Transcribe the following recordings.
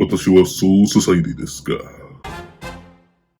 私はSoul Society desu ka.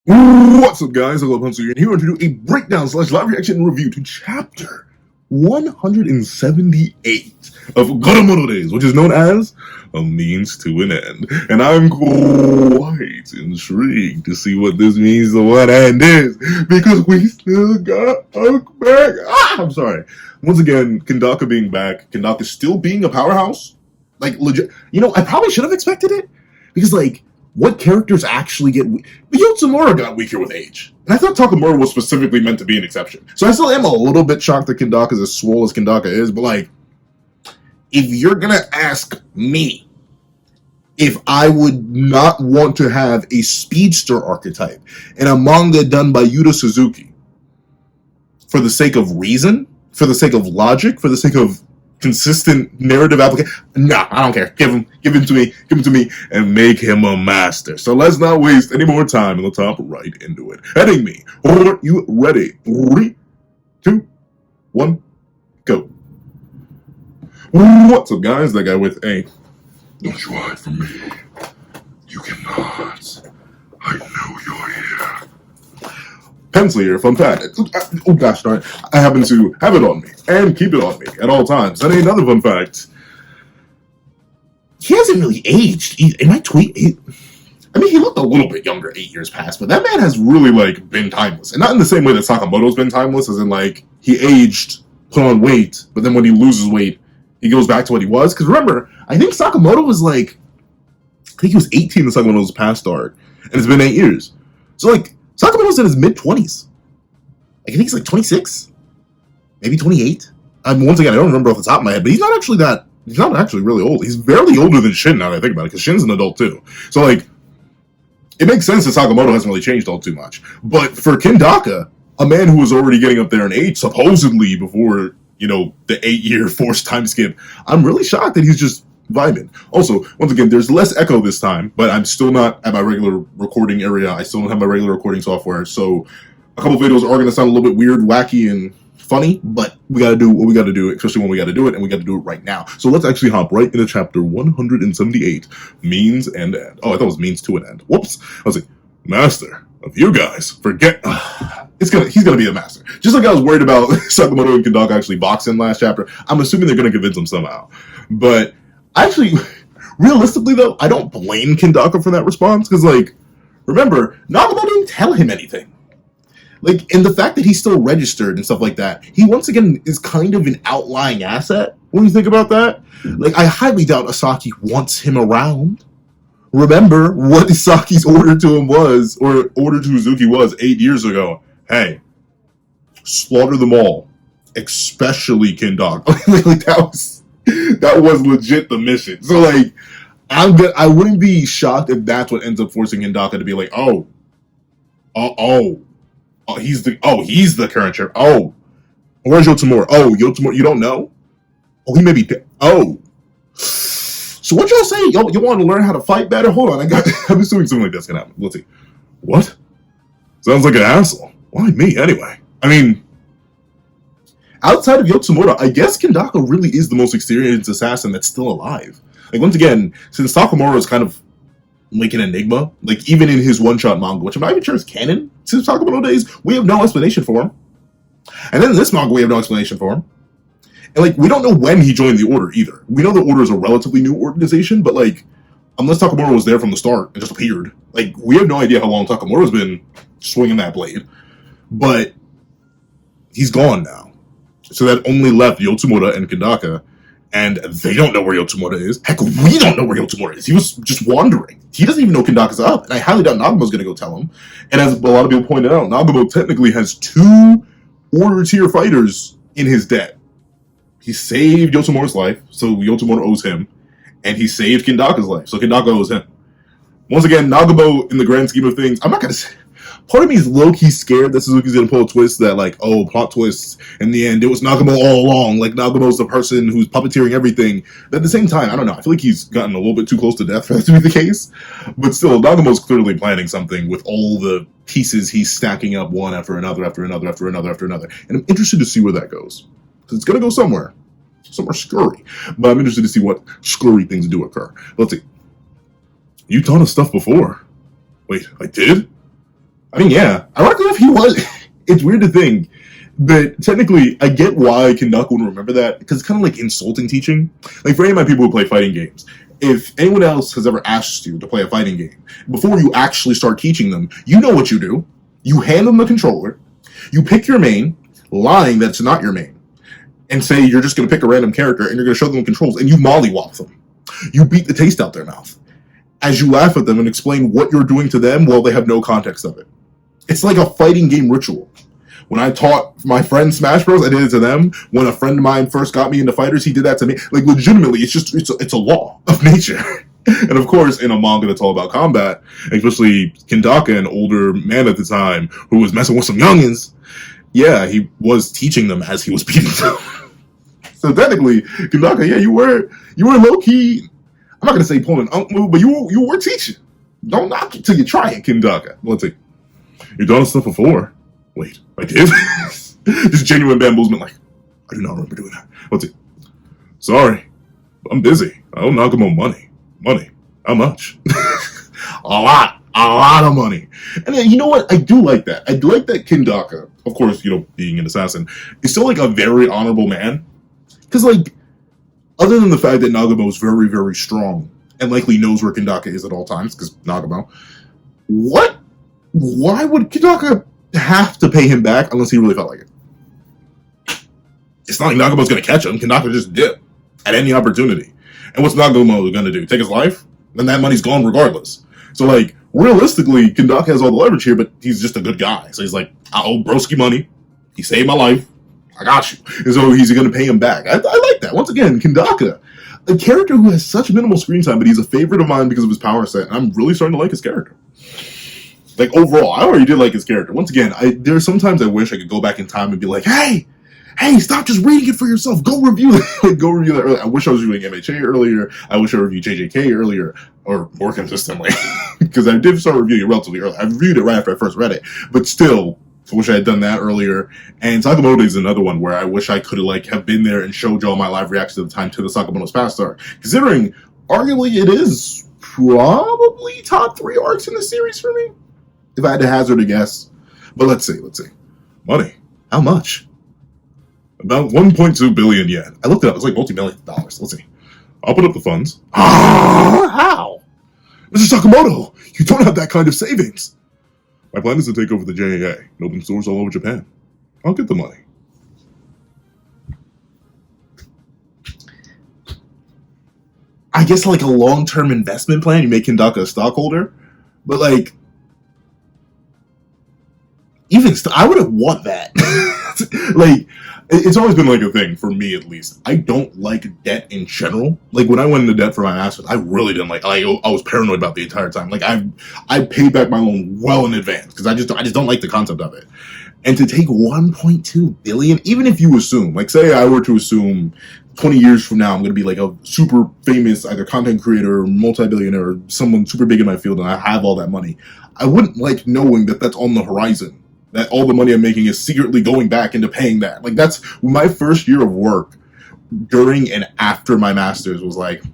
What's up, guys? I love Hunter and here to do a breakdown / live reaction review to chapter 178 of Sakamotodays, which is known as A Means to an End. And I'm quite intrigued to see what this means to what end is, because we still got Unk back. I'm sorry. Once again, Kandaka being back, Kandaka still being a powerhouse. Like, legit. You know, I probably should have expected it, because, like, what characters actually get weak? Yotsumura got weaker with age. And I thought Takamura was specifically meant to be an exception. So I still am a little bit shocked that Kandaka is as swole as Kandaka is, but like, if you're gonna ask me if I would not want to have a speedster archetype in a manga done by Yuta Suzuki for the sake of reason, for the sake of logic, for the sake of consistent narrative application, nah, I don't care. Give him to me, and make him a master. So let's not waste any more time, and let's hop right into it. Heading me, are you ready? 3, 2, 1, go. What's up, guys? That guy with a don't you hide from me. You cannot. I know you're here. Pencil here, fun fact. Oh gosh darn it. I happen to have it on me and keep it on me at all times. And another fun fact. He hasn't really aged. Am I tweet? I mean, he looked a little bit younger 8 years past, but that man has really, like, been timeless. And not in the same way that Sakamoto's been timeless, as in, like, he aged, put on weight, but then when he loses weight, he goes back to what he was. Because remember, I think Sakamoto was, like, I think he was 18 in Sakamoto's past arc, and it's been 8 years. So, like, Sakamoto's in his mid-20s. I think he's like 26, maybe 28. Once again, I don't remember off the top of my head, but he's not actually really old. He's barely older than Shin now that I think about it, because Shin's an adult too. So, like, it makes sense that Sakamoto hasn't really changed all too much. But for Kandaka, a man who was already getting up there in age, supposedly before, you know, the 8-year forced time skip, I'm really shocked that he's just vibing. Also, once again, there's less echo this time, but I'm still not at my regular recording area. I still don't have my regular recording software, so a couple videos are going to sound a little bit weird, wacky, and funny, but we got to do what we got to do, especially when we got to do it, and we got to do it right now. So let's actually hop right into chapter 178, Means and End. Oh, I thought it was Means to an End. Whoops. I was like, Master of you guys, forget... he's gonna be a master. Just like I was worried about Sakamoto and Kandaka actually boxing last chapter, I'm assuming they're going to convince him somehow. But actually, realistically though, I don't blame Kandaka for that response, because, like, remember, Nagumo didn't tell him anything. Like, and the fact that he's still registered and stuff like that, he once again is kind of an outlying asset when you think about that. Like, I highly doubt Asaki wants him around. Remember what Asaki's order to him was, or order to Uzuki was 8 years ago. Hey, slaughter them all, especially Kandaka. Like, that was legit the mission. So, like, I wouldn't be shocked if that's what ends up forcing Kandaka to be like, he's the current sheriff. Oh, where's Yotsumura? Oh, Yotsumura, you don't know? Oh, he may be dead. Oh. So what y'all say? You want to learn how to fight better? Hold on, I'm assuming something like that's gonna happen. Let's see. What? Sounds like an asshole. Why me, anyway? I mean, outside of Yotsumura, I guess Kandaka really is the most experienced assassin that's still alive. Like, once again, since Sakamoto is kind of like an enigma, like, even in his one-shot manga, which I'm not even sure is canon since Sakamoto days, we have no explanation for him. And then in this manga, we have no explanation for him. And, like, we don't know when he joined the Order, either. We know the Order is a relatively new organization, but, like, unless Takamura was there from the start and just appeared, like, we have no idea how long Takamura's been swinging that blade. But he's gone now. So that only left Yotsumura and Kandaka, and they don't know where Yotsumura is. Heck, we don't know where Yotsumura is. He was just wandering. He doesn't even know Kandaka's up, and I highly doubt Nagumo's going to go tell him. And as a lot of people pointed out, Nagumo technically has 2 Order tier fighters in his debt. He saved Yotsumura's life, so Yotsumura owes him, and he saved Kandaka's life, so Kandaka owes him. Once again, Nagumo, in the grand scheme of things, I'm not going to say... Part of me is low-key scared that Suzuki's going to pull a twist that, like, oh, plot twists, in the end, it was Nagumo all along. Like, Nagumo's the person who's puppeteering everything. But at the same time, I don't know, I feel like he's gotten a little bit too close to death for that to be the case. But still, Nagumo's clearly planning something with all the pieces he's stacking up one after another, after another, after another, after another. And I'm interested to see where that goes. Because it's going to go somewhere scurry. But I'm interested to see what scurry things do occur. Let's see. You've done stuff before. Wait, I did? I mean, yeah. Ironically enough, he was. It's weird to think. But technically, I get why Kendaka would remember that, because it's kind of like insulting teaching. Like, for any of my people who play fighting games, if anyone else has ever asked you to play a fighting game, before you actually start teaching them, you know what you do. You hand them the controller, you pick your main, lying that it's not your main, and say you're just going to pick a random character, and you're going to show them the controls, and you mollywop them. You beat the taste out their mouth as you laugh at them and explain what you're doing to them while they have no context of it. It's like a fighting game ritual. When I taught my friends Smash Bros, I did it to them. When a friend of mine first got me into fighters, he did that to me. Like, legitimately, it's a law of nature. And of course, in a manga that's all about combat, especially Kendaka, an older man at the time, who was messing with some youngins, yeah, he was teaching them as he was beating them. So technically, Kendaka, yeah, you were low key. I'm not gonna say pulling an unk move, but you were teaching. Don't knock it till you try it, Kendaka. Let's see. You've done stuff before. Wait, I did? Just genuine bamboozlement, like, I do not remember doing that. Let's see. Sorry, I'm busy. I owe Nagumo money. Money? How much? a lot of money. And then, you know what? I do like that. I do like that Kendaka, of course, being an assassin, is still like a very honorable man. Because, like, other than the fact that Nagumo is very, very strong and likely knows where Kendaka is at all times, because Nagumo, why would Kendaka have to pay him back unless he really felt like it? It's not like Nagumo's going to catch him. Kendaka just dip at any opportunity. And what's Nagumo going to do? Take his life? Then that money's gone regardless. So, like, realistically, Kendaka has all the leverage here, but he's just a good guy. So he's like, I owe Broski money. He saved my life. I got you. And so he's going to pay him back. I like that. Once again, Kendaka, a character who has such minimal screen time, but he's a favorite of mine because of his power set. And I'm really starting to like his character. Like, overall, I already did like his character. Once again, there are sometimes I wish I could go back in time and be like, hey, stop just reading it for yourself. Go review it. Go review that earlier. I wish I was reviewing MHA earlier. I wish I reviewed JJK earlier, or more consistently. Because I did start reviewing it relatively early. I reviewed it right after I first read it. But still, I wish I had done that earlier. And Sakamoto is another one where I wish I could have been there and showed y'all my live reaction at the time to the Sakamoto's past arc. Considering, arguably, it is probably top 3 arcs in the series for me, if I had to hazard a guess. But let's see. Money. How much? About 1.2 billion yen. I looked it up. It's like multi-million dollars. Let's see. I'll put up the funds. How? Mr. Sakamoto, you don't have that kind of savings. My plan is to take over the JAA and open stores all over Japan. I'll get the money. I guess like a long-term investment plan. You make Kendaka a stockholder. But like, I would have want that. Like, it's always been like a thing for me, at least. I don't like debt in general. Like, when I went into debt for my master's, I really didn't like. I was paranoid about the entire time. Like, I paid back my loan well in advance because I just don't like the concept of it. And to take 1.2 billion, even if you assume, like, say I were to assume 20 years from now I'm going to be like a super famous either content creator, or multi-billionaire, or someone super big in my field, and I have all that money, I wouldn't like knowing that that's on the horizon. That all the money I'm making is secretly going back into paying that. Like, that's my first year of work during and after my master's was like,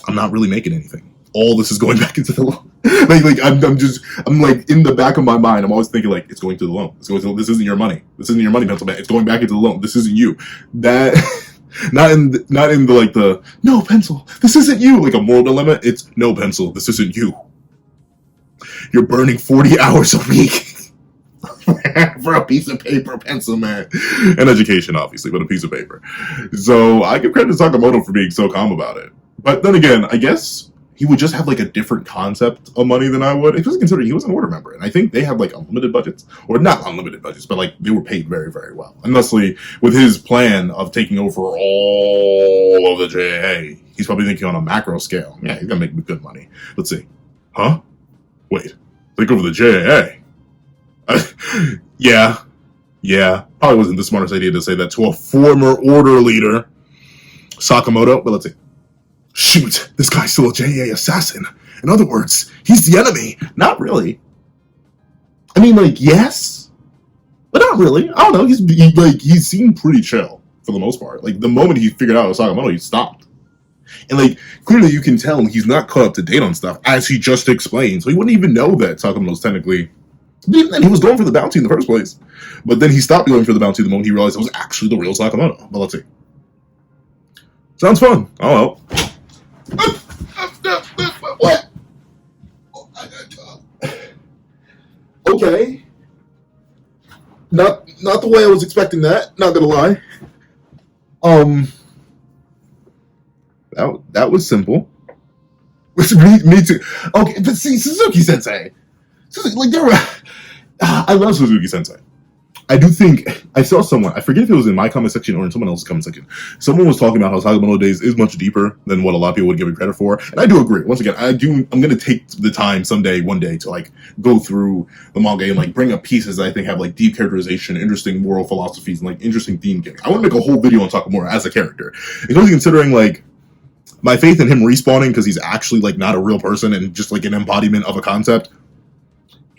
I'm not really making anything. All this is going back into the loan. I'm like, in the back of my mind, I'm always thinking like, it's going to the loan. This isn't your money. This isn't your money, pencil man. It's going back into the loan. This isn't you. That, not in the no, pencil, this isn't you. Like a moral dilemma. It's no, pencil, this isn't you. You're burning 40 hours a week. For a piece of paper, pencil man. And education, obviously, but a piece of paper. So I give credit to Sakamoto for being so calm about it. But then again, I guess he would just have like a different concept of money than I would, especially considering he was an order member. And I think they had like unlimited budgets. Or not unlimited budgets, but like they were paid very, very well. And thusly, with his plan of taking over all of the JAA, he's probably thinking on a macro scale. Yeah, he's gonna make good money. Let's see. Huh? Wait. Take over the JAA? Yeah. Probably wasn't the smartest idea to say that to a former order leader, Sakamoto. But let's see. Shoot, this guy's still a JA assassin. In other words, he's the enemy. Not really. I mean, like, yes, but not really. I don't know. He seemed pretty chill for the most part. Like, the moment he figured out it was Sakamoto, he stopped. And like clearly you can tell he's not caught up to date on stuff, as he just explained. So he wouldn't even know that Sakamoto's technically, and he was going for the bounty in the first place. But then he stopped going for the bounty the moment he realized it was actually the real Sakamoto. But let's see. Sounds fun. Oh well. What? Okay. Not the way I was expecting that, not gonna lie. That was simple. me too. Okay, but see, Suzuki Sensei. Like there were I love Suzuki Sensei. I do think I saw someone, I forget if it was in my comment section or in someone else's comment section. Someone was talking about how Sakamotodays is much deeper than what a lot of people would give it credit for. And I do agree. Once again, I'm gonna take the time one day to like go through the manga and like bring up pieces that I think have like deep characterization, interesting moral philosophies, and like interesting theme giving. I want to make a whole video on Sakamoto as a character. Especially considering like my faith in him respawning because he's actually like not a real person and just like an embodiment of a concept.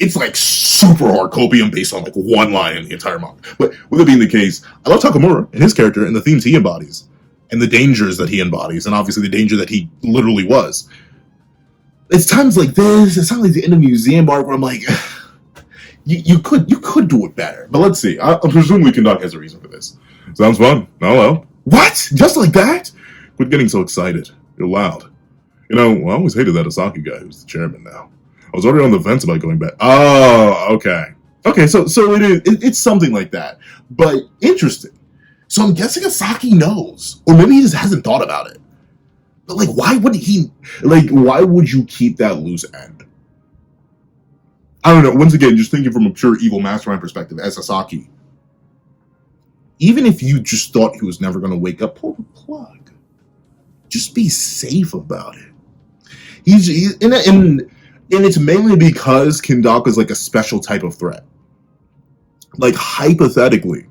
It's like super hard copium based on like one line in the entire manga. But with it being the case, I love Takamura and his character and the themes he embodies and the dangers that he embodies and obviously the danger that he literally was. It's times like this, it's not like the end of Museum Arc where I'm like, you could do it better. But let's see. Presumably Kandaka has a reason for this. Sounds fun. Oh well. What? Just like that? Quit getting so excited. You're loud. You know, I always hated that Asaki guy who's the chairman now. I was already on the fence about going back. Oh, okay. Okay, so it's something like that. But interesting. So I'm guessing Asaki knows. Or maybe he just hasn't thought about it. But like, why would you keep that loose end? I don't know. Once again, just thinking from a pure evil mastermind perspective as Asaki. Even if you just thought he was never going to wake up, pull the plug. Just be safe about it. And it's mainly because Kindaka is like a special type of threat. Like, hypothetically,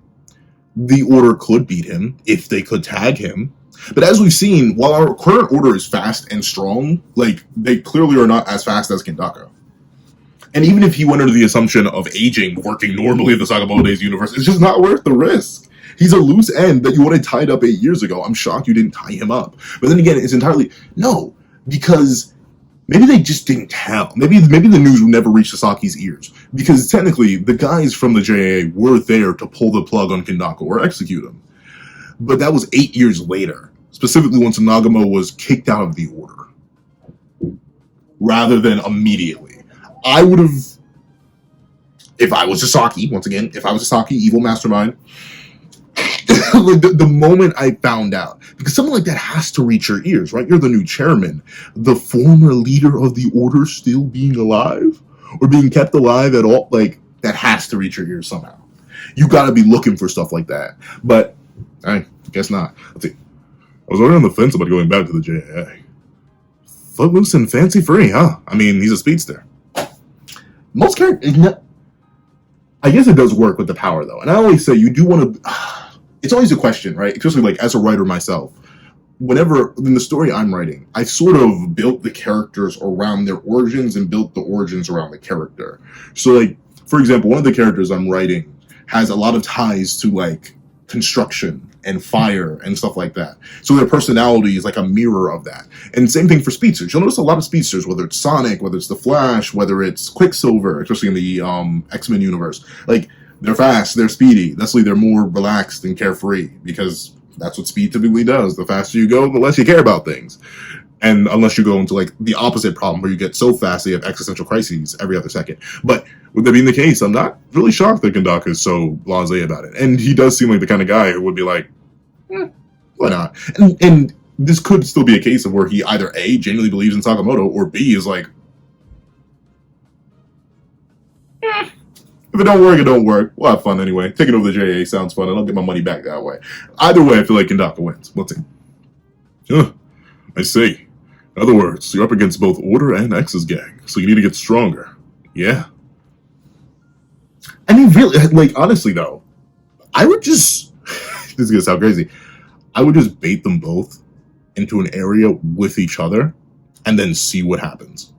the Order could beat him if they could tag him. But as we've seen, while our current Order is fast and strong, like, they clearly are not as fast as Kindaka. And even if he went under the assumption of aging, working normally in the Sakamotodays universe, it's just not worth the risk. He's a loose end that you wanted tied up 8 years ago. I'm shocked you didn't tie him up. But then again, it's entirely... No, because... Maybe they just didn't tell. Maybe the news never reached Sasaki's ears. Because technically, the guys from the JAA were there to pull the plug on Kindaka or execute him. But that was 8 years later. Specifically once Nagumo was kicked out of the Order. Rather than immediately. I would have... If I was Sasaki, once again, if I was Sasaki, evil mastermind... like the moment I found out, because something like that has to reach your ears, right? You're the new chairman, the former leader of the Order still being alive or being kept alive at all. Like, that has to reach your ears somehow. You got to be looking for stuff like that. But I guess not. Let's see. I was already on the fence about going back to the JAA. Footloose and fancy free, huh? I mean, he's a speedster. Most characters. I guess it does work with the power though, and I always say you do want to. It's always a question, right? Especially like as a writer myself. Whenever in the story I'm writing, I sort of built the characters around their origins and built the origins around the character. So like, for example, one of the characters I'm writing has a lot of ties to like construction and fire and stuff like that. So their personality is like a mirror of that. And same thing for speedsters. You'll notice a lot of speedsters, whether it's Sonic, whether it's the Flash, whether it's Quicksilver, especially in the X-Men universe. Like, they're fast, they're speedy. That's why they're more relaxed and carefree, because that's what speed typically does. The faster you go, the less you care about things. And unless you go into like the opposite problem where you get so fast that you have existential crises every other second. But with that being the case, I'm not really shocked that Kandaka is so blasé about it. And he does seem like the kind of guy who would be like, why not? And this could still be a case of where he either A, genuinely believes in Sakamoto, or B, is like, if it don't work, it don't work. We'll have fun anyway. Taking over the JA sounds fun, and I'll get my money back that way. Either way, I feel like Kandaka wins. Let's see. I see. In other words, you're up against both Order and X's gang, so you need to get stronger. Yeah. I mean, really, like, honestly, though, I would just... this is going to sound crazy. I would just bait them both into an area with each other, and then see what happens.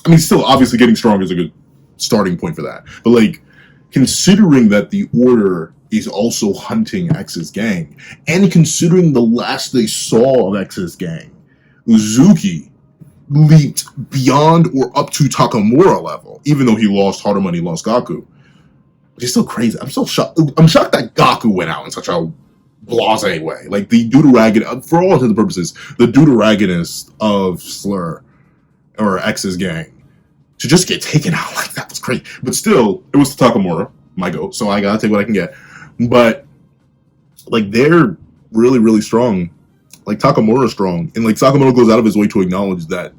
I mean, still, obviously, getting stronger is a good starting point for that. But, like, considering that the Order is also hunting X's gang, and considering the last they saw of X's gang Uzuki leaped beyond or up to Takamura level, even though he lost Hardeman, he lost Gaku. But he's still crazy. I'm so shocked. I'm shocked that Gaku went out in such a blase way. Like the Deuteragon, for all intents and purposes, the Deuteragonist of Slur or X's gang, to just get taken out like that was crazy. But still, it was Takamura, my goat, so I gotta take what I can get. But like they're really, really strong. Like Takamura is strong, and like Sakamoto goes out of his way to acknowledge that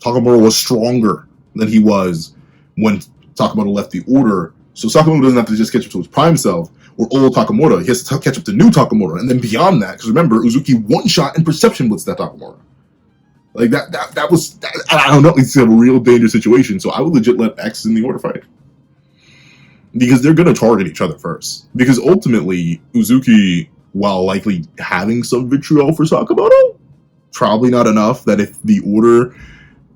Takamura was stronger than he was when Sakamoto left the order. So Sakamoto doesn't have to just catch up to his prime self or old Takamura. He has to catch up to new Takamura, and then beyond that, because remember, Uzuki one shot and perception blitzed that Takamura. Like that was I don't know. It's a real dangerous situation. So I would legit let X in the order fight, because they're gonna target each other first. Because ultimately, Uzuki, while likely having some vitriol for Sakamoto, probably not enough that if the order,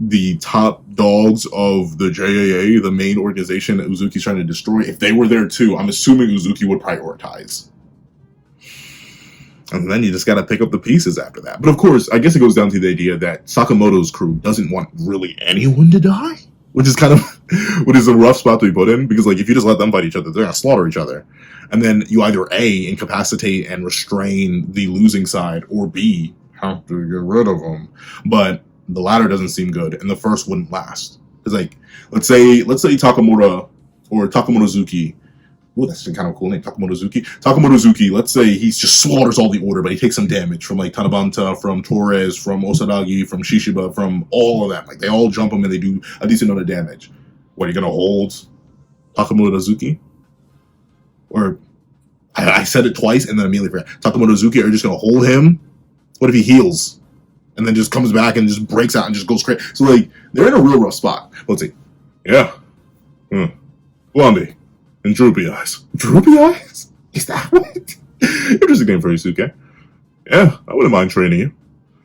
the top dogs of the JAA, the main organization that Uzuki's trying to destroy, if they were there too, I'm assuming Uzuki would prioritize. And then you just gotta pick up the pieces after that. But of course, I guess it goes down to the idea that Sakamoto's crew doesn't want really anyone to die, which is kind of what is a rough spot to be put in, because like if you just let them fight each other, they're gonna slaughter each other. And then you either A, incapacitate and restrain the losing side, or B, have to get rid of them. But the latter doesn't seem good, and the first wouldn't last. It's like, let's say Takamura or Takamotozuki. Ooh, that's kind of a cool name, Takamotozuki. Takamotozuki, let's say he just slaughters all the order, but he takes some damage from like Tanabanta, from Torres, from Osadagi, from Shishiba, from all of them. Like they all jump him and they do a decent amount of damage. What, are you gonna hold Takamotozuki? Or I said it twice and then immediately forgot. Takamotozuki, are you just gonna hold him? What if he heals and then just comes back and just breaks out and just goes crazy? So like they're in a real rough spot. Let's see. Yeah. Blondie. And droopy eyes. Droopy eyes? Is that what? Interesting name for Yusuke. Yeah, I wouldn't mind training you.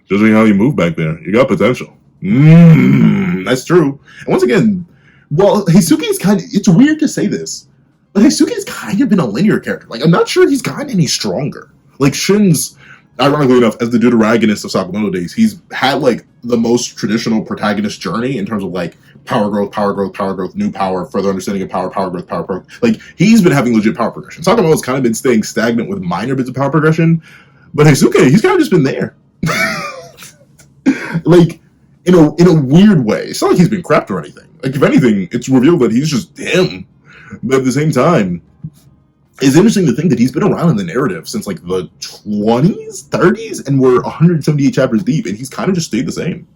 Judging how you move back there, you got potential. That's true. And once again, well, Heisuke's it's weird to say this, but Heisuke's kind of been a linear character. Like, I'm not sure he's gotten any stronger. Like, Shin's, ironically enough, as the Deuteragonist of Sakamoto days, he's had, like, the most traditional protagonist journey in terms of, like, power growth, new power, further understanding of power growth. Like, he's been having legit power progression. Sakamoto's kind of been staying stagnant with minor bits of power progression, but Heisuke, he's kind of just been there. Like, in a weird way. It's not like he's been crapped or anything. Like, if anything, it's revealed that he's just him. But at the same time, it's interesting to think that he's been around in the narrative since, like, the 20s, 30s, and we're 178 chapters deep, and he's kind of just stayed the same.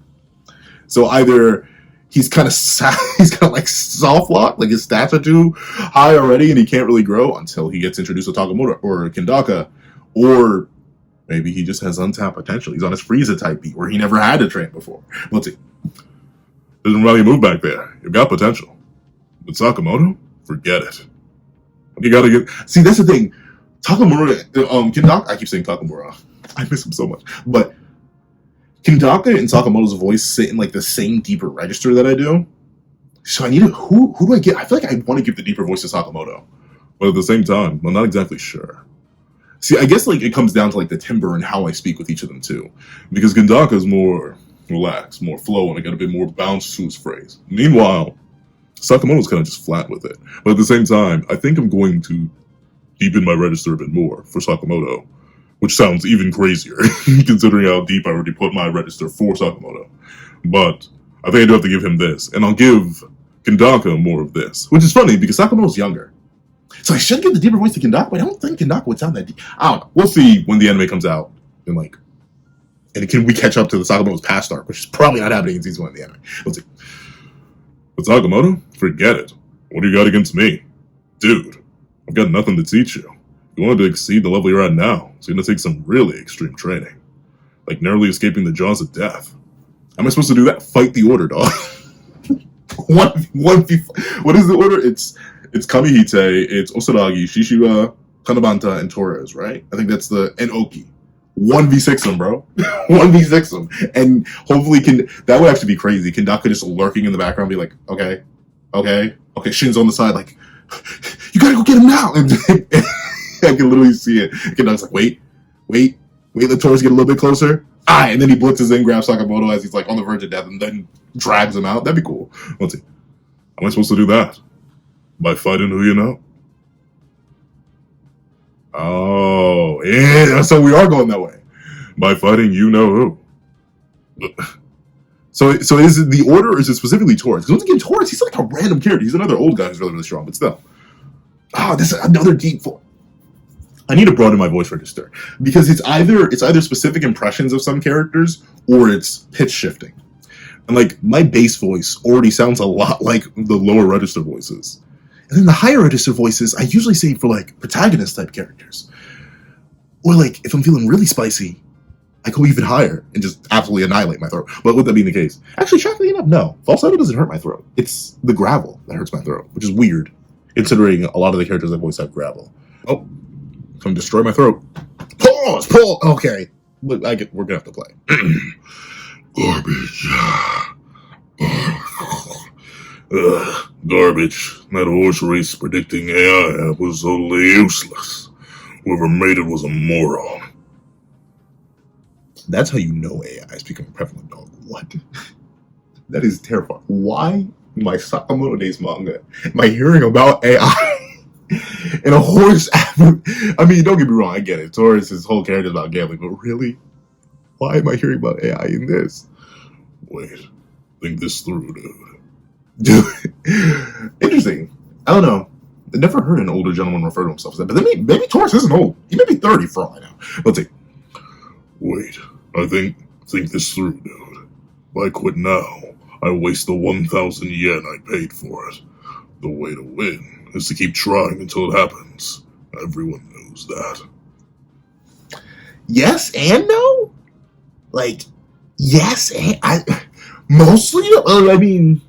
So either he's kind of like soft locked, like his stats are too high already and he can't really grow until he gets introduced to Sakamoto or Kendaka, or maybe he just has untapped potential. He's on his Frieza type beat where he never had to train before. Let's see. Doesn't really move back there. You've got potential. But Sakamoto, forget it. You gotta get. See, that's the thing. Takamura, Kendaka. I keep saying Takamura. I miss him so much, but Kendaka and Sakamoto's voice sit in like the same deeper register that I do. So I need to. Who do I get? I feel like I want to give the deeper voice to Sakamoto, but at the same time, I'm not exactly sure. See, I guess like it comes down to like the timbre and how I speak with each of them too, because Kendaka is more relaxed, more flow, and I got a bit more bounce to his phrase. Meanwhile, Sakamoto's kind of just flat with it. But at the same time, I think I'm going to deepen my register a bit more for Sakamoto, which sounds even crazier, considering how deep I already put my register for Sakamoto. But I think I do have to give him this, and I'll give Kendaka more of this, which is funny because Sakamoto's younger. So I should give the deeper voice to Kendaka, but I don't think Kendaka would sound that deep. I don't know. We'll see when the anime comes out, and like, and can we catch up to the Sakamoto's past arc, which is probably not happening in season 1 of the anime. We'll see. But Sakamoto, forget it. What do you got against me? Dude, I've got nothing to teach you. If you wanted to exceed the level you're at now, it's going to take some really extreme training. Like narrowly escaping the jaws of death. How am I supposed to do that? Fight the order, dog. What is the order? It's Kamihite, it's Osadagi, Shishiba, Tanabanta, and Torres, right? I think that's and Oki. 1v6 them, bro. 1v6 them. And hopefully that would actually be crazy. Kendaka just lurking in the background, be like, okay. Shin's on the side, like, you gotta go get him now. And I can literally see it. Kendaka's like, wait, let Torres get a little bit closer. And then he blitzes in, grabs Sakamoto as he's like on the verge of death, and then drags him out. That'd be cool. Let's see. How am I supposed to do that? By fighting who you know? Oh, yeah. So we are going that way. By fighting you know who. So is it the order, or is it specifically Taurus? Because once again, Taurus, he's like a random character. He's another old guy who's really, really strong, but still. This is another deep form. I need to broaden my voice register because it's either specific impressions of some characters or it's pitch shifting. And like my bass voice already sounds a lot like the lower register voices. And then the higher register voices I usually say for like protagonist type characters. Or like if I'm feeling really spicy, I go even higher and just absolutely annihilate my throat. But would that being the case? Actually, shockingly enough, no. Falsetto doesn't hurt my throat. It's the gravel that hurts my throat, which is weird considering a lot of the characters I voice have gravel. Oh. Come destroy my throat. Pause. Okay, we're gonna have to play. Garbage. Garbage. That horse race predicting AI app was totally useless. Whoever made it was a moron. That's how you know AI is becoming prevalent, dog. What? That is terrifying. Why my Sakamoto Days manga am I hearing about AI? And a horse. I mean, don't get me wrong, I get it. Taurus' whole character is about gambling, but really? Why am I hearing about AI in this? Wait, think this through, dude. Interesting. I don't know. I never heard an older gentleman refer to himself as that, but maybe Taurus isn't old. He may be 30 for all I know. Let's see. Wait, I think this through, dude. If I quit now, I waste the 1,000 yen I paid for it. The way to win is to keep trying until it happens. Everyone knows that. Yes and no? Like, yes and... mostly? I mean,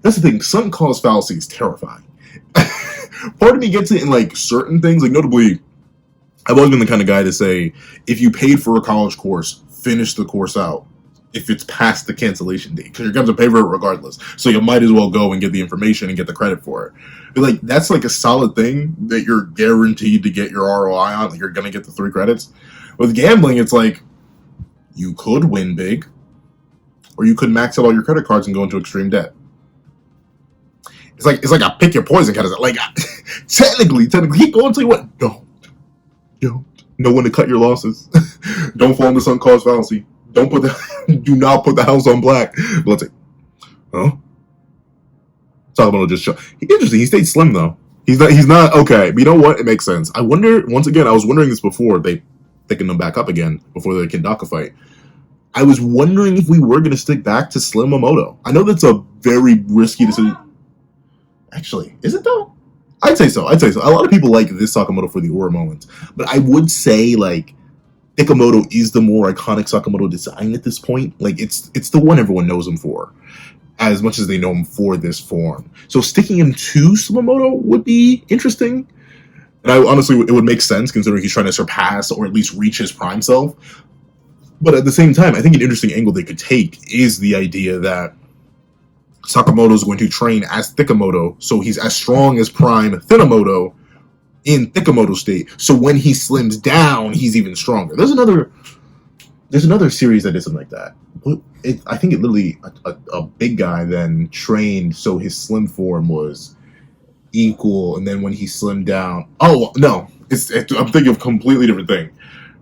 that's the thing. Sunk cost fallacy is terrifying. Part of me gets it in, like, certain things. Like, notably, I've always been the kind of guy to say, if you paid for a college course, finish the course out. If it's past the cancellation date, because you're going to pay for it regardless. So you might as well go and get the information and get the credit for it. But like that's like a solid thing that you're guaranteed to get your ROI on. Like you're going to get the 3 credits. With gambling, it's like you could win big, or you could max out all your credit cards and go into extreme debt. It's like a pick your poison kind of like technically, keep going till you what? Don't know when to cut your losses. Don't fall into sunk cost fallacy. Do not put the house on black. But let's see. Huh? Sakamoto just show. Interesting. He stayed slim though. He's not okay. But you know what? It makes sense. I wonder. Once again, I was wondering this before they picking them back up again before the Kendaka fight. I was wondering if we were going to stick back to Slim Momoto. I know that's a very risky decision. Actually, is it though? I'd say so. A lot of people like this Sakamoto for the aura moment, but I would say like. Sakamoto is the more iconic Sakamoto design at this point. Like it's the one everyone knows him for, as much as they know him for this form. So sticking him to Sakamoto would be interesting. And honestly, it would make sense considering he's trying to surpass or at least reach his prime self. But at the same time, I think an interesting angle they could take is the idea that Sakamoto is going to train as Thikamoto, so he's as strong as prime Thinamoto in Thikamoto state. So when he slims down, he's even stronger. There's another series that did something like that. I think it literally a big guy then trained so his slim form was equal, and then when he slimmed down, oh no, I'm thinking of a completely different thing.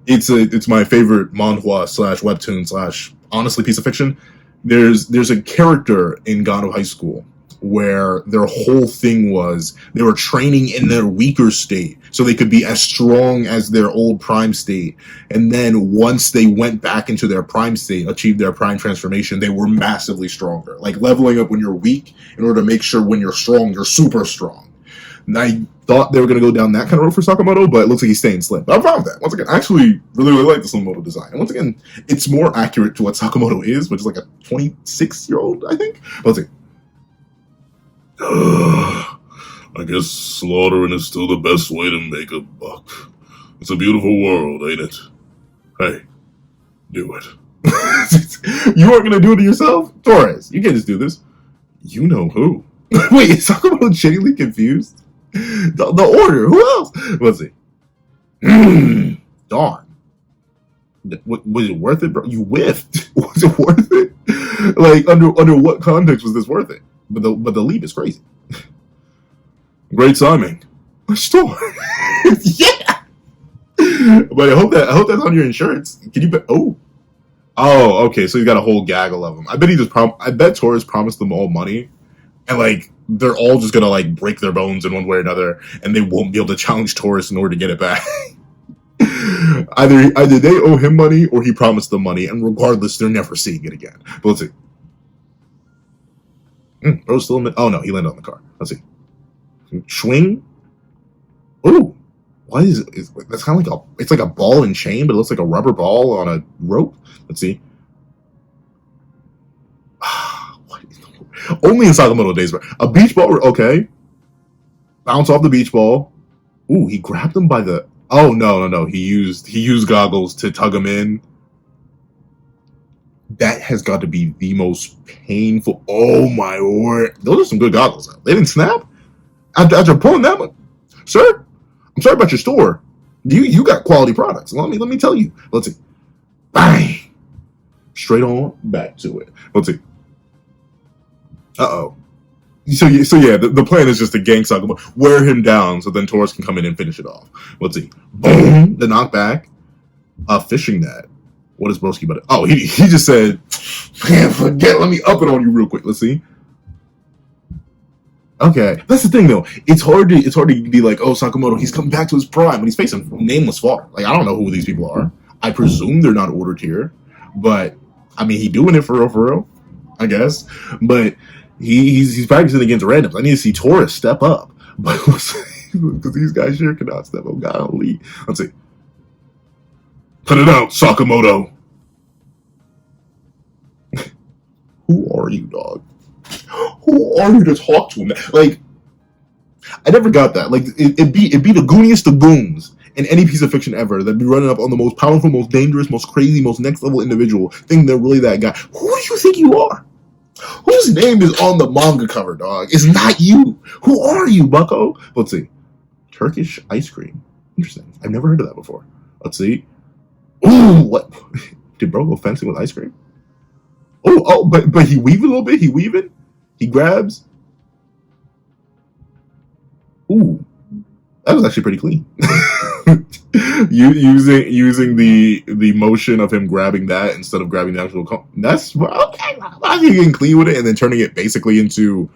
It's my favorite manhwa / webtoon / honestly piece of fiction. There's a character in Gano High School where their whole thing was they were training in their weaker state so they could be as strong as their old prime state. And then once they went back into their prime state, achieved their prime transformation, they were massively stronger. Like leveling up when you're weak in order to make sure when you're strong, you're super strong. And I thought they were going to go down that kind of road for Sakamoto, but it looks like he's staying slim. But I'm fine with that. Once again, I actually really, really like the Sakamoto design. And once again, it's more accurate to what Sakamoto is, which is like a 26-year-old, I think. But let's see. I guess slaughtering is still the best way to make a buck. It's a beautiful world, ain't it? Hey, do it. You aren't gonna do it to yourself? Torres, you can't just do this. You know who. Wait, is Sakamoto genuinely confused? The order, who else? Let's see. Darn. Was it worth it, bro? You whiffed. Was it worth it? Like under what context was this worth it? But the leap is crazy. Great timing. A store. Yeah. But I hope that's on your insurance. Can you bet? Oh, okay. So he's got a whole gaggle of them. I bet I bet Taurus promised them all money, and like they're all just gonna like break their bones in one way or another, and they won't be able to challenge Taurus in order to get it back. Either they owe him money or he promised them money, and regardless, they're never seeing it again. But let's see. Bro's still in the. Oh no, he landed on the car. Let's see. Swing. Oh, what is that's kind of like it's like a ball and chain, but it looks like a rubber ball on a rope. Let's see. Only in Sakamoto days, bro. A beach ball, okay. Bounce off the beach ball. Ooh, he grabbed him by the. Oh no. He used goggles to tug him in. That has got to be the most painful. Oh my word! Those are some good goggles. They didn't snap after pulling that one, sir. I'm sorry about your store. You got quality products. Let me tell you. Let's see. Bang! Straight on back to it. Let's see. So yeah, the plan is just to gang Sakamoto, wear him down, so then Taurus can come in and finish it off. Let's see. Boom! The knockback. Fishing net. What is Broski about it? Oh, he just said, man, forget. Let me up it on you real quick. Let's see. Okay, that's the thing though. It's hard to be like, oh, Sakamoto, he's coming back to his prime, but he's facing nameless fodder. Like I don't know who these people are. I presume they're not ordered here, but I mean, he doing it for real, I guess. But he's practicing against randoms. I need to see Taurus step up, but because these guys sure cannot step up. Golly, let's see. Put it out, Sakamoto. Who are you, dog? Who are you to talk to him? Like, I never got that. Like, it'd be the gooniest of goons in any piece of fiction ever that'd be running up on the most powerful, most dangerous, most crazy, most next level individual, thinking they're really that guy. Who do you think you are? Whose name is on the manga cover, dog? It's not you. Who are you, bucko? Let's see. Turkish ice cream. Interesting. I've never heard of that before. Let's see. Ooh, what? Did bro go fencing with ice cream? Oh, but he weaving a little bit. He grabs. Ooh, that was actually pretty clean. using the motion of him grabbing that instead of grabbing the actual. That's okay. I think getting clean with it and then turning it basically into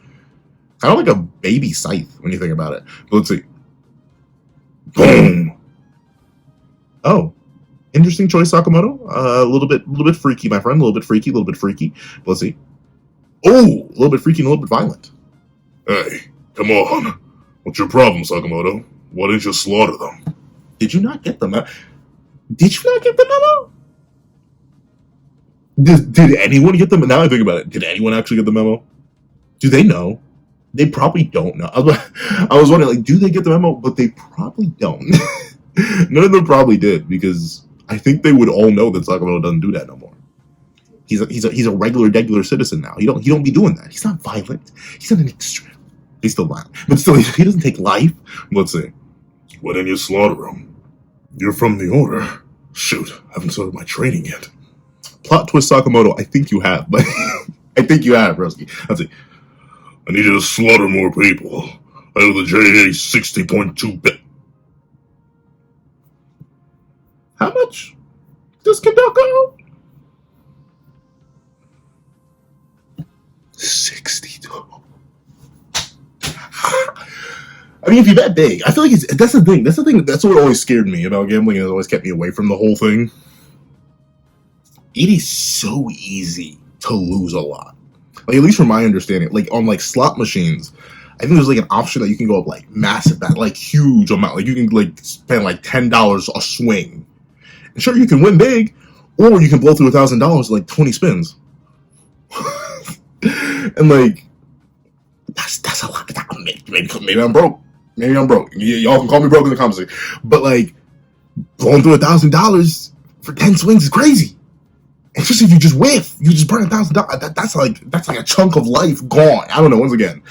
kind of like a baby scythe when you think about it. But let's see. Boom. Oh. Interesting choice, Sakamoto. A little bit freaky, my friend. A little bit freaky. But let's see. Oh, a little bit freaky and a little bit violent. Hey, come on. What's your problem, Sakamoto? Why didn't you slaughter them? Did you not get the memo? Did anyone get them? Now I think about it. Did anyone actually get the memo? Do they know? They probably don't know. I was wondering, like, do they get the memo? But they probably don't. None of them probably did, because I think they would all know that Sakamoto doesn't do that no more. He's a regular citizen now. He don't be doing that. He's not violent. He's not an extreme. He's still violent, but still he doesn't take life. Let's see. Why didn't you slaughter him? You're from the order. Shoot, I haven't started my training yet. Plot twist, Sakamoto. I think you have, but I think you have, Broski. Let's see. I need you to slaughter more people. I know the JA 60.2 bit. How much does Kadoko owe? 62. I mean, if you bet big, I feel like that's the thing. That's what always scared me about gambling, and it always kept me away from the whole thing. It is so easy to lose a lot. Like, at least from my understanding, like on like slot machines, I think there's like an option that you can go up like massive, like huge amount. Like you can like spend like $10 a swing. And sure, you can win big, or you can blow through $1,000 in like 20 spins. And like that's a lot. Maybe I'm broke. Y'all can call me broke in the comments. But like blowing through $1,000 for 10 swings is crazy. Especially if you just whiff, you just burn $1,000. That's like a chunk of life gone. I don't know. Once again,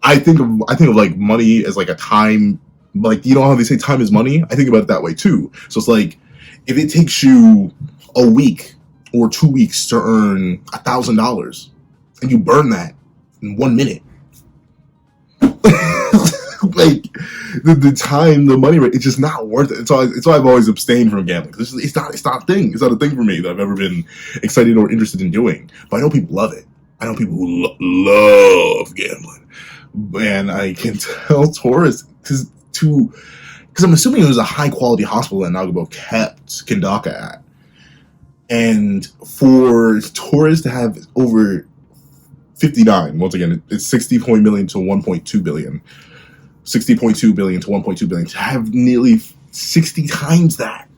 I think of like money as like a time. Like, you know how they say time is money? I think about it that way too. So it's like, if it takes you a week or 2 weeks to earn $1,000, and you burn that in 1 minute. Like the time, the money rate, it's just not worth it. It's why I've always abstained from gambling. It's not a thing. It's not a thing for me that I've ever been excited or interested in doing. But I know people love it. I know people who love gambling, and I can tell tourists because I'm assuming it was a high quality hospital that Nagumo kept Kendaka at, and for tourists to have over 59, once again, it's 60 million to 1.2 billion. 60.2 billion to 1.2 billion, to have nearly 60 times that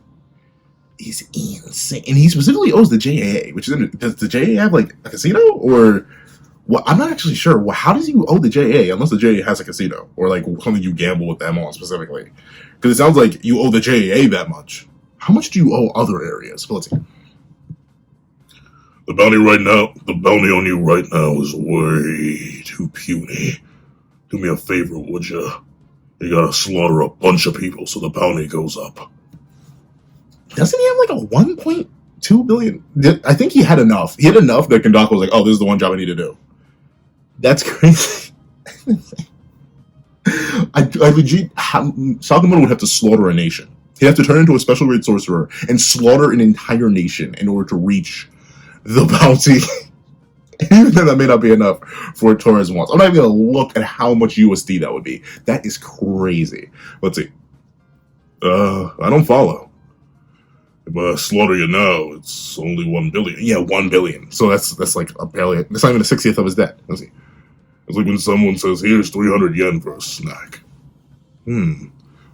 is insane. And he specifically owes the JAA, which is does the JAA have like a casino or what? I'm not actually sure. Well, how does he owe the JAA unless the JAA has a casino or like something you gamble with them on specifically? Because it sounds like you owe the JAA that much. How much do you owe other areas? Well, let's see. The bounty on you right now is way too puny. Do me a favor, would you? You gotta slaughter a bunch of people so the bounty goes up. Doesn't he have like a 1.2 billion? I think he had enough. He had enough that Kendaka was like, oh, this is the one job I need to do. That's crazy. I legit, Sakamoto would have to slaughter a nation. He'd have to turn into a special grade sorcerer and slaughter an entire nation in order to reach the bounty. Even then, that may not be enough for tourism wants. I'm not even going to look at how much USD that would be. That is crazy. Let's see. I don't follow. If I slaughter you now, it's only 1 billion. Yeah, 1 billion. So that's like barely. That's not even a 60th of his debt. Let's see. It's like when someone says, "Here's 300 yen for a snack."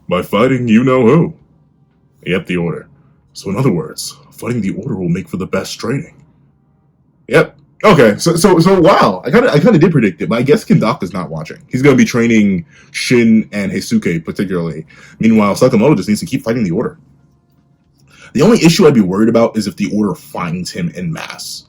By fighting, you know who. Yep, the order. So in other words, fighting the order will make for the best training. Yep. Okay, so wow, I kind of did predict it, but I guess Kendaka's not watching. He's going to be training Shin and Heisuke particularly. Meanwhile, Sakamoto just needs to keep fighting the Order. The only issue I'd be worried about is if the Order finds him en masse.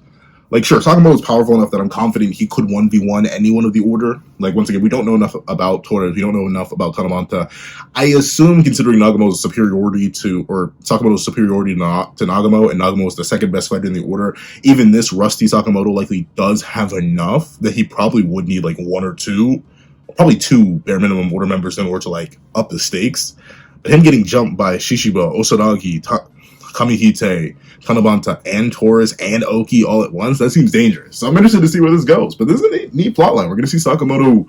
Like, sure, Sakamoto's powerful enough that I'm confident he could 1v1 anyone of the Order. Like, once again, we don't know enough about Torres. We don't know enough about Tanamanta. I assume, considering Sakamoto's superiority to Nagumo, and Nagumo is the second best fighter in the Order, even this rusty Sakamoto likely does have enough that he probably would need, like, 1 or 2, probably 2 bare minimum Order members in order to, like, up the stakes. But him getting jumped by Shishiba, Osanagi, Kamihite, Tanabanta, and Torres, and Oki all at once, that seems dangerous. So I'm interested to see where this goes. But this is a neat plotline. We're going to see Sakamoto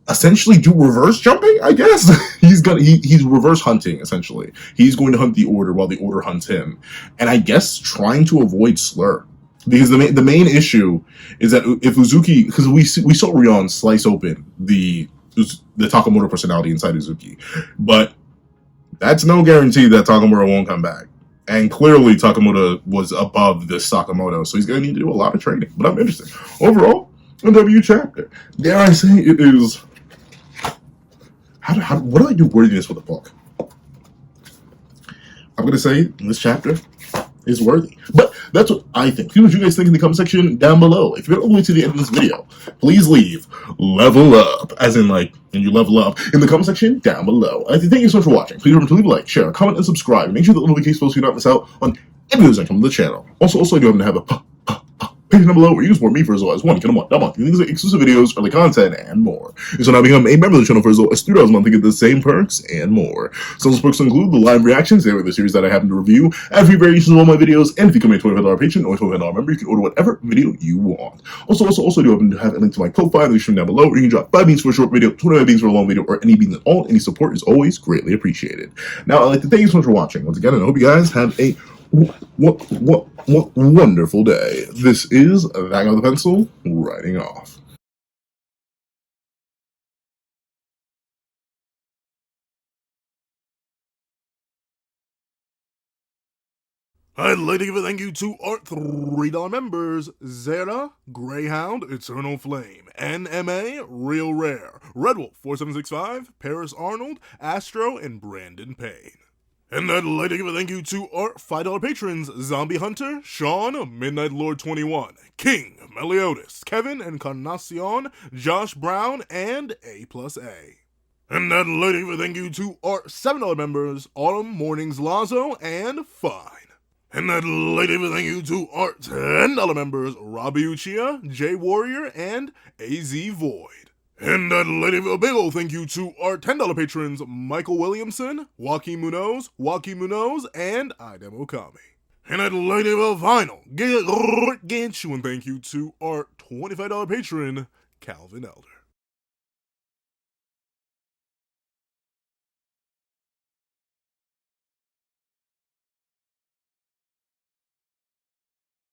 essentially do reverse jumping, I guess. He's reverse hunting, essentially. He's going to hunt the Order while the Order hunts him. And I guess trying to avoid Slur. Because the main issue is that if Uzuki, because we saw Rion slice open the Sakamoto personality inside Uzuki, but that's no guarantee that Sakamoto won't come back. And clearly Sakamoto was above this Sakamoto, so he's going to need to do a lot of training. But I'm interested. Overall, a W chapter. Dare I say it is... what do I do worthiness with a book? I'm going to say this chapter is worthy. But that's what I think. See what you guys think in the comment section down below. If you're all the way to the end of this video, please leave level up, as in like, and you level up in the comment section down below. Thank you so much for watching. Please remember to leave a like, share, comment, and subscribe. And make sure that notification bells so you don't miss out on any videos that come to the channel. Also, I do happen to have a page down below where you can support me for as low as $1 a month. Things like exclusive videos, early content, and more. You can now become a member of the channel for as low as $3 a month to get the same perks and more. Some of those perks include the live reactions, they are the series that I happen to review, every variation of all my videos, and if you become a $25 patron or $25 member, you can order whatever video you want. Also, I do happen to have a link to my profile in the description down below where you can drop 5 beans for a short video, 25 beans for a long video, or any beans at all. Any support is always greatly appreciated. Now, I'd like to thank you so much for watching. Once again, and I hope you guys have a what wonderful day. This is that guy with the pencil, writing off. I'd like to give a thank you to our $3 members: Zera, Greyhound, Eternal Flame, NMA, Real Rare, Redwolf 4765, Paris Arnold, Astro, and Brandon Payne. And I'd like to give a thank you to our $5 patrons: Zombie Hunter, Sean, Midnight Lord 21, King, Meliodas, Kevin, Encarnacion, Josh Brown, and A+A. And I'd like to give a thank you to our $7 members: Autumn, Mornings, Lazo, and Fine. And I'd like to give a thank you to our $10 members, Robbie Uchiha, Jay Warrior, and AZ Void. And I'd like to give a big ol' thank you to our $10 patrons, Michael Williamson, Joaquin Munoz, and Idem Okami. And I'd like to give a final gargantuan thank you to our $25 patron, Calvin Elder.